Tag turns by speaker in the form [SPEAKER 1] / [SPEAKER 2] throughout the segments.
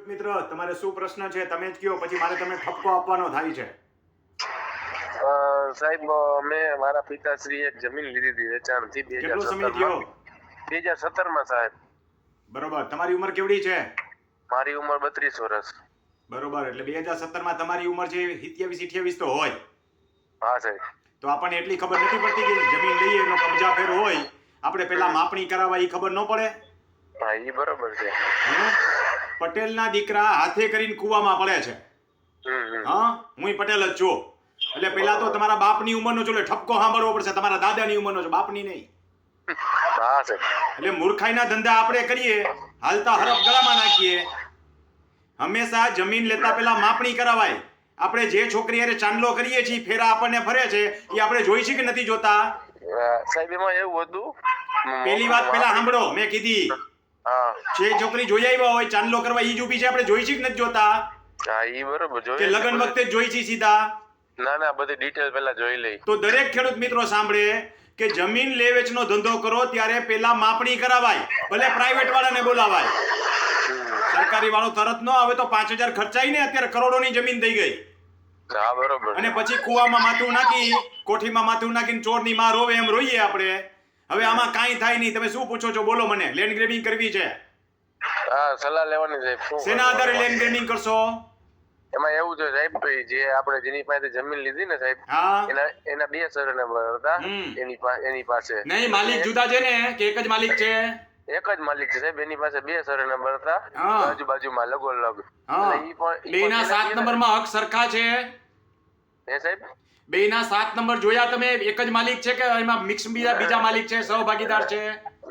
[SPEAKER 1] મિત્ર, તમારે શું પ્રશ્ન છે તમે જ કયો, પછી મારે તમને ઠપકો આપવાનો થાય છે.
[SPEAKER 2] સાહેબ મેં મારા પિતાશ્રીએ એક જમીન લીધી હતી વેચાણથી
[SPEAKER 1] કેટલો સમય થયો?
[SPEAKER 2] 2017 સાહેબ.
[SPEAKER 1] બરોબર. તમારી ઉંમર કેવડી છે?
[SPEAKER 2] મારી ઉંમર 32 વર્ષ.
[SPEAKER 1] બરોબર. એટલે 2017 તમારી ઉંમર છે 27-28 તો હોય.
[SPEAKER 2] હા સાહેબ.
[SPEAKER 1] તો આપણને એટલી ખબર નથી પડતી કે જમીન લઈએ એનો કબજા ફેર હોય, આપણે પેલા માપણી કરાવવા એ ખબર ન પડે?
[SPEAKER 2] હા એ બરોબર છે.
[SPEAKER 1] પટેલના દીકરા હાથે કરીને કૂવામાં પડે છે. હા, હું પટેલ જ છું. એટલે પેલા તો તમારા બાપની ઉંમરનો છો, એટલે ઠપકો સાંભળવો પડશે. તમારા દાદાની ઉંમરનો છો, બાપની નહીં.
[SPEAKER 2] હા સાહેબ.
[SPEAKER 1] એટલે મૂર્ખાઈના ધંધા આપણે કરીએ, હાલતા હરફ ગળામાં નાખીએ. હંમેશા જમીન લેતા પેલા માપણી કરાવાય. આપણે જે છોકરી હારે ચાંદલો કરીએ છીએ, ફેરા આપણને ફરે છે, એ આપણે જોઈ છે કે નથી જોતા?
[SPEAKER 2] સાહેબ એમાં એવું હતું,
[SPEAKER 1] પેલી વાત પેલા સાંભળો, મેં કીધી જે છોકરી જોઈ આવ્યા હોય ચાંદલો કરવા, ઈ જ ઊભી છે, આપણે જોઈ છે કે નથી જોતા?
[SPEAKER 2] હા ઈ બરોબર
[SPEAKER 1] કે લગ્ન વખતે જ જોઈ છે સીધા?
[SPEAKER 2] ના ના, બધી ડિટેલ પેલા જોઈ લઈ.
[SPEAKER 1] તો દરેક ખેડૂત મિત્રો સાંભળે કે જમીન લે વેચનો ધંધો કરો ત્યારે પેલા માપણી કરાવાય, ભલે પ્રાઇવેટ વાળાને બોલાવાય. સરકારી વાળો તરત ન આવે તો 5,000 ખર્ચાઈને અત્યારે કરોડોની જમીન થઈ ગઈ.
[SPEAKER 2] હા બરોબર.
[SPEAKER 1] અને પછી કુવામાં માથું નાખી, કોઠીમાં માથું નાખીને ચોરની માં રોવે એમ રોઈએ આપણે. હવે આમાં કાંઈ થાય નહીં. તમે શું પૂછો છો બોલો મને? લેન્ડ ગ્રેબિંગ કરવી છે?
[SPEAKER 2] હા સલાહ લેવાની સાહેબ.
[SPEAKER 1] શેના આધારે લેન્ડ ગ્રેબિંગ કરશો?
[SPEAKER 2] એમાં એવું છે સાહેબ, જે આપણે જેની પાસે જમીન લીધી ને સાહેબ,
[SPEAKER 1] હા,
[SPEAKER 2] એના 2 સરનામા હતા. એની પાસે
[SPEAKER 1] નહીં, માલિક જુદા છે ને કે એક જ માલિક છે?
[SPEAKER 2] એક જ માલિક છે સાહેબ. એની પાસે 2 સરનામા હતા, આજુબાજુમાં લગોલગ.
[SPEAKER 1] બેયના 7 નંબરમાં હક સરખા છે?
[SPEAKER 2] હે સાહેબ?
[SPEAKER 1] બેયના 7 નંબર જોયા તમે? એક જ માલિક છે કે એમાં મિક્સ બીજા માલિક છે, સહભાગીદાર છે?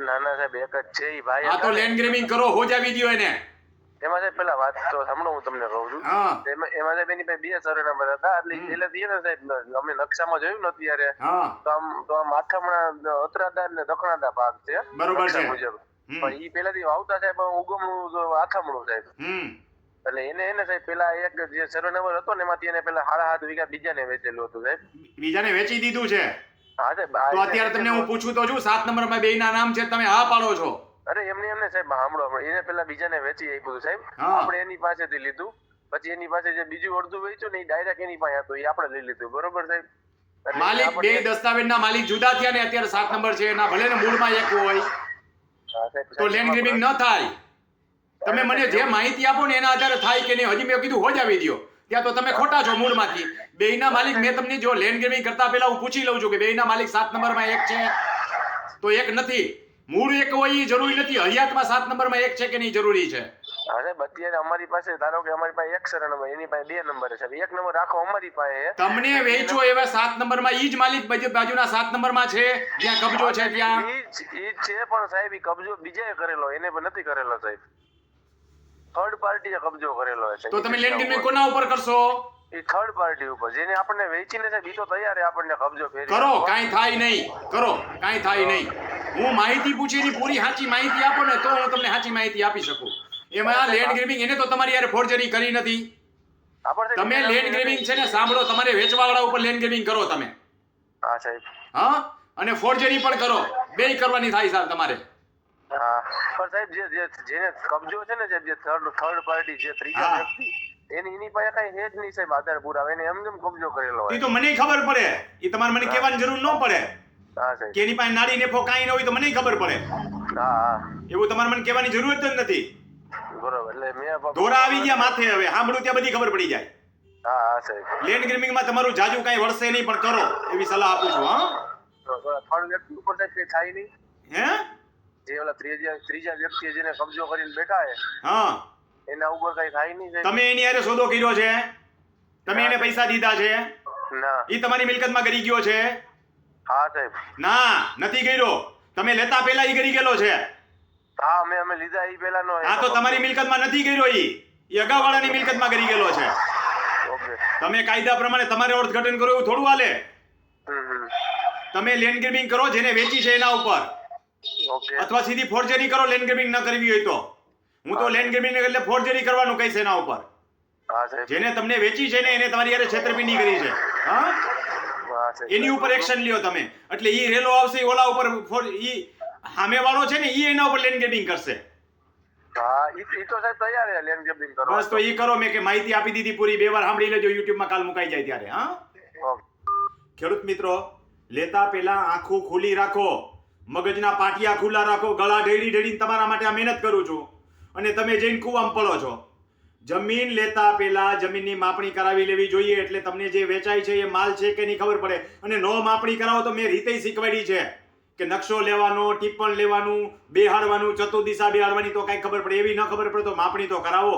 [SPEAKER 2] ના ના સાહેબ, એક જ છે. ઈ ભાઈ
[SPEAKER 1] હા, તો લેન્ડ ગ્રેબિંગ કરો, હો જાવી દ્યો એને.
[SPEAKER 2] એમાં સાહેબ પેલા વાત તો સાંભળો, હું તમને કહું છું. એમાં સાહેબ એની પાસે 2 સરનામા હતા. એટલે પેલેથી ને સાહેબ અમે નકશામાં જોયું ને અત્યારે, તો આમ આથમણા ઉત્તરાદા ને દક્ષિણાદા ભાગ છે
[SPEAKER 1] બરોબર છે
[SPEAKER 2] મુજબ. પણ ઈ પેલાથી વાવતા સાહેબ ઉગમણું આથમણું સાહેબ. એટલે એને સાહેબ પેલા એક જે સરનામા હતો ને એમાંથી એને પેલા 7.5 વીઘા બીજાને વેચેલું હતું સાહેબ.
[SPEAKER 1] બીજાને વેચી દીધું છે?
[SPEAKER 2] હા સાહેબ.
[SPEAKER 1] તો અત્યારે તમને હું પૂછું તો છું, 7 નંબરમાં બેયના નામ છે, તમે હા પાડો છો?
[SPEAKER 2] અરે એમને સાહેબ સાંભળો, એને પેલા બીજાને વેચી આપ્યું સાહેબ. આપણે એની પાસેથી લીધું, પછી એની પાસે જે બીજું અડધું વેચ્યું ને એ ડાયરેક્ટ એની પાસે હતું, એ આપણે લઈ લીધું. બરોબર સાહેબ?
[SPEAKER 1] માલિક બે દસ્તાવેજના માલિક જુદા થયા ને અત્યારે 7 નંબર છે એના, ભલે ને મૂળમાં એક હોય તો લેન્ડ ગ્રેબિંગ ન થાય. તમે મને જે માહિતી આપો ને એના આધારે થાય કે નહીં. હજી મેં કીધું હો જાવી દ્યો, ત્યાં તો તમે ખોટા છો મૂળમાંથી. બેયના માલિક મેં તમને જો લેન્ડ ગ્રેબિંગ કરતા પહેલા હું પૂછી લઉં છું કે બેયના માલિક 7 નંબરમાં એક છે તો એક નથી. મૂળ એક હોય એ જરૂરી નથી. હયાતમાં 7 નંબરમાં એક છે કે નહીં જરૂરી છે.
[SPEAKER 2] અરે અત્યારે અમારી પાસે ધારો કે અમારી પાસે 1 સરનામા, એની પાસે 2 નંબર છે. 1 નંબર રાખો અમારી પાસે.
[SPEAKER 1] તમને વેચો એવા 7 નંબરમાં ઈ જ માલિક બાજુના 7 નંબરમાં છે જ્યાં કબજો છે ત્યાં.
[SPEAKER 2] ઈ છે પણ સાહેબ ઈ કબજો બીજાએ કરેલો, એને પણ નથી કરેલો સાહેબ. થર્ડ પાર્ટીએ કબજો કરેલો છે.
[SPEAKER 1] તો તમે લેન્ડ ગ્રેબિંગ કોના ઉપર કરશો?
[SPEAKER 2] ઈ થર્ડ પાર્ટી ઉપર, જેને આપણને વેચીને સાહેબ ઈ તો તૈયાર છે આપણને કબજો ફેરવી.
[SPEAKER 1] કરો, કાંઈ થાય નહીં. કરો, કાંઈ થાય નહીં. હું માહિતી પૂછીની પૂરી સાચી માહિતી આપો ને તો હું તમને સાચી માહિતી આપી શકું. એમાં લેન્ડ ગ્રેબિંગ એને તો તમારી યાર ફોર્જરી કરી નથી. તમે લેન્ડ ગ્રેબિંગ છે ને સાંભળો, તમારે વેચવાવાળા ઉપર લેન્ડ ગ્રેબિંગ કરો તમે.
[SPEAKER 2] હા સાહેબ.
[SPEAKER 1] હા, અને ફોર્જરી પણ કરો. બેય કરવાની થાય સાહેબ તમારે.
[SPEAKER 2] હા પણ સાહેબ જેને કબજો છે ને સાહેબ, જે થર્ડ પાર્ટી, જે ત્રીજા વ્યક્તિ, એની પાસે કઈ હે જ નહીં સાહેબ આધાર પુરાવા. એને એમ કબજો કરેલો હોય.
[SPEAKER 1] એ તો મને ખબર પડે. એ તમારે મને કહેવાની જરૂર ન પડે.
[SPEAKER 2] હા સાહેબ.
[SPEAKER 1] કે એની પાસે નાડી નેફો કાંઈ ન હોય તો મને ખબર પડે.
[SPEAKER 2] હા
[SPEAKER 1] એવું તમારે મને કહેવાની જરૂર જ નથી.
[SPEAKER 2] બરોબર. એટલે મેં
[SPEAKER 1] દોરા આવી ગયા માથે, હવે સાંભળું ત્યાં બધી ખબર પડી જાય.
[SPEAKER 2] હા સાહેબ.
[SPEAKER 1] લેન્ડ ગ્રેબિંગમાં તમારું જાજુ કાંઈ વળશે નહીં, પણ કરો એવી સલાહ આપું છું. હા,
[SPEAKER 2] થર્ડ વ્યક્તિ ઉપર સાહેબ કઈ થાય નહીં.
[SPEAKER 1] હે?
[SPEAKER 2] જે ઓલા ત્રીજા વ્યક્તિ જેને કબજો કરીને બેઠા છે,
[SPEAKER 1] હા,
[SPEAKER 2] એના ઉપર કઈ થાય નહીં.
[SPEAKER 1] તમે એની હારે સોદો કર્યો છે? તમે એને પૈસા દીધા છે?
[SPEAKER 2] ના.
[SPEAKER 1] ઈ તમારી મિલકતમાં ગરી ગયો છે?
[SPEAKER 2] હા સાહેબ.
[SPEAKER 1] ના, નથી કર્યો. તમે લેતા પહેલા ઈ ગરી ગયેલો છે.
[SPEAKER 2] હા અમે લીધા ઈ પહેલાનો.
[SPEAKER 1] હા, તો તમારી મિલકતમાં નથી કર્યો. ઈ અગાઉવાળાની મિલકતમાં ગરી ગયેલો છે.
[SPEAKER 2] ઓકે.
[SPEAKER 1] તમે કાયદા પ્રમાણે તમારે અર્થઘટન કરો એવું થોડું હાલે. તમે લેન્ડ ગ્રેબિંગ કરો જેને વેચી છે એના ઉપર, અથવા સીધી ફોર્જરી કરો લેન્ડ ગ્રેબિંગ ન કરવી હોય તો. હું તો લેન્ડ ગ્રેબિંગ એટલે ફોર્જરી કરવાનું કહીશ એના ઉપર. જેને તમને વેચી છે ને એને તમારી યારે છેતરપિંડી કરી છે, હા, એની ઉપર એક્શન લ્યો તમે. એટલે ઈ રેલો આવશે ઓલા ઉપર, ઈ સામેવાળો છે ને ઈ એના ઉપર લેન્ડ ગ્રેબિંગ કરશે.
[SPEAKER 2] હા ઈ તો સાહેબ તૈયાર છે લેન્ડ ગ્રેબિંગ કરવા.
[SPEAKER 1] બસ તો ઈ કરો. મેં કે માહિતી આપી દીધી પૂરી. 2 વાર સાંભળી લેજો YouTube માં કાલ મુકાઈ જાય ત્યારે. હા ખેડૂત મિત્રો, લેતા પહેલા આંખો ખુલ્લી રાખો, મગજના પાટિયા ખુલ્લા રાખો. ગળા ઢેડી તમારા માટે આ મહેનત કરું છું અને તમે જઈને કૂવામાં પડો છો. જમીન લેતા પહેલા જમીનની માપણી કરાવી લેવી જોઈએ, એટલે તમને જે વેચાય છે એ માલ છે કે નહીં ખબર પડે. અને નો માપણી કરાવો તો મેં રીતે શીખવાડી છે કે નકશો લેવાનો, ટીપણ લેવાનું, બેહાડવાનું, ચતુર્દિશા બેહાડવાની, તો કઈ ખબર પડે. એવી ન ખબર પડે તો માપણી તો કરાવો.